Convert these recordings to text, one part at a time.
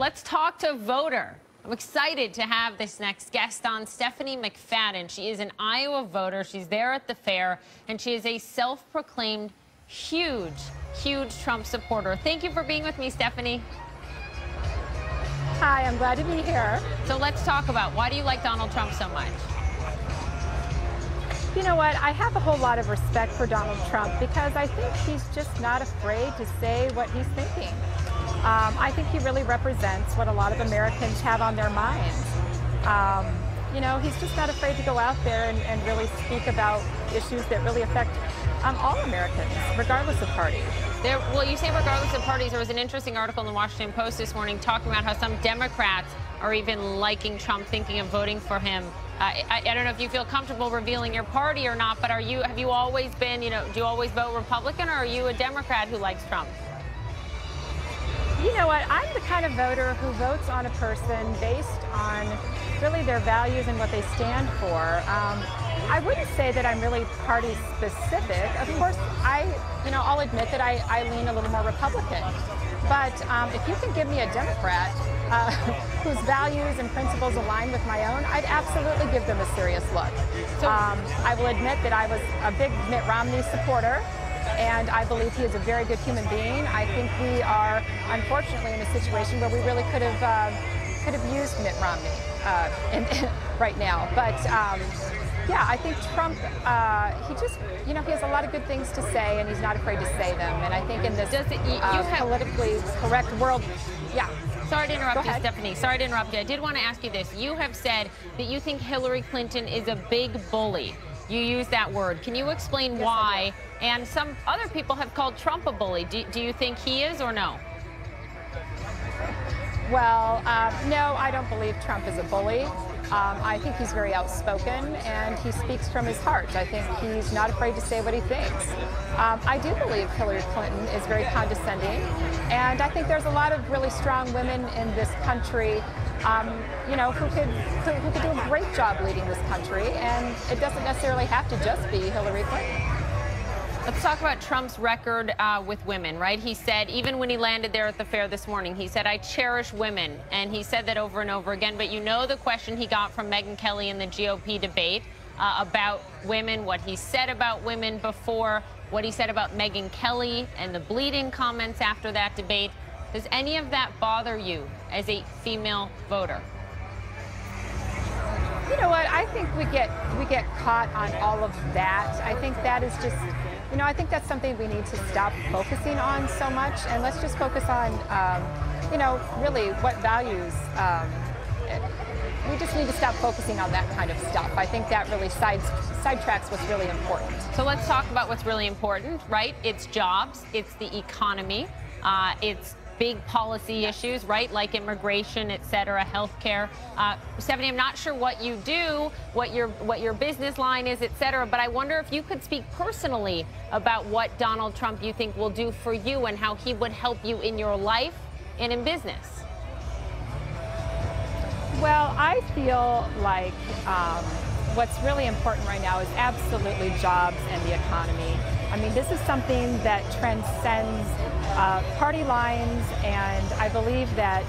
Let's talk to voter. I'm excited to have this next guest on, Stephanie McFadden. She is an Iowa voter. She's there at the fair, and she is a self-proclaimed huge Trump supporter. Thank you for being with me, Stephanie. Hi, I'm glad to be here. So let's talk about, why do you like Donald Trump so much? You know what? I have a whole lot of respect for Donald Trump because I think he's just not afraid to say what he's thinking. I think he really represents what a lot of Americans have on their minds. You know, he's just not afraid to go out there and really speak about issues that really affect all Americans, regardless of party. Well, you say regardless of parties. There was an interesting article in the Washington Post this morning talking about how some Democrats are even liking Trump, thinking of voting for him. I don't know if you feel comfortable revealing your party or not, but have you always been, do you always vote Republican, or are you a Democrat who likes Trump? You know what? I'm the kind of voter who votes on a person based on really their values and what they stand for. I wouldn't say that I'm really party specific. Of course, I'll admit that I lean a little more Republican. But if you can give me a Democrat whose values and principles align with my own, I'd absolutely give them a serious look. So, I will admit that I was a big Mitt Romney supporter, and I believe he is a very good human being. I think we are, unfortunately, in a situation where we really could have used Mitt Romney right now. But yeah, I think Trump, he has a lot of good things to say, and he's not afraid to say them. And I think in this politically correct world, yeah. Sorry to interrupt you, Stephanie. Sorry to interrupt you. I did want to ask you this. You have said that you think Hillary Clinton is a big bully. You use that word. Can you explain why? And some other people have called Trump a bully. Do you think he is, or no? Well, no, I don't believe Trump is a bully. I think he's very outspoken, and he speaks from his heart. I think he's not afraid to say what he thinks. I do believe Hillary Clinton is very condescending, and I think there's a lot of really strong women in this country, who could do a great job leading this country, and it doesn't necessarily have to just be Hillary Clinton. Let's talk about Trump's record with women, right? He said, even when he landed there at the fair this morning, he said, "I cherish women." And he said that over and over again. But you know the question he got from Megyn Kelly in the GOP debate about women, what he said about women before, what he said about Megyn Kelly and the bleeding comments after that debate. Does any of that bother you as a female voter? You know what? I think we get caught on all of that. I think that is just, I think that's something we need to stop focusing on so much, and let's just focus on, really what values. We just need to stop focusing on that kind of stuff. I think that really sidetracks what's really important. So let's talk about what's really important, right? It's jobs, it's the economy, it's big policy issues, right, like immigration, et cetera, healthcare. Stephanie, I'm not sure what you do, what your business line is, et cetera, but I wonder if you could speak personally about what Donald Trump you think will do for you and how he would help you in your life and in business. Well, I feel like what's really important right now is absolutely jobs and the economy. I mean, this is something that transcends party lines, and I believe that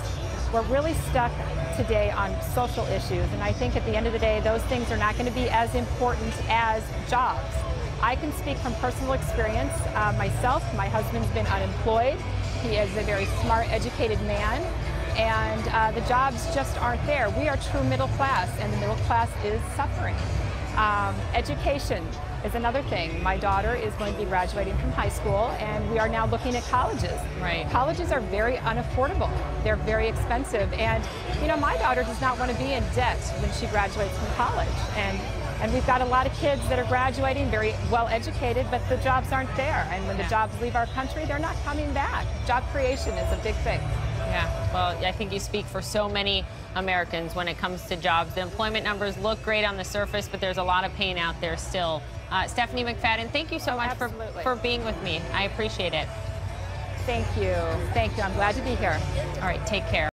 we're really stuck today on social issues, and I think at the end of the day, those things are not going to be as important as jobs. I can speak from personal experience. Myself, my husband's been unemployed. He is a very smart, educated man, and the jobs just aren't there. We are true middle class, and the middle class is suffering. Education is another thing. My daughter is going to be graduating from high school, and we are now looking at colleges. Right. Colleges are very unaffordable. They're very expensive, and my daughter does not want to be in debt when she graduates from college. And we've got a lot of kids that are graduating, very well educated, but the jobs aren't there. And when the jobs leave our country, they're not coming back. Job creation is a big thing. Yeah, well, I think you speak for so many Americans when it comes to jobs. The employment numbers look great on the surface, but there's a lot of pain out there still. Stephanie McFadden, thank you so much for being with me. I appreciate it. Thank you. Thank you. I'm glad to be here. All right, take care.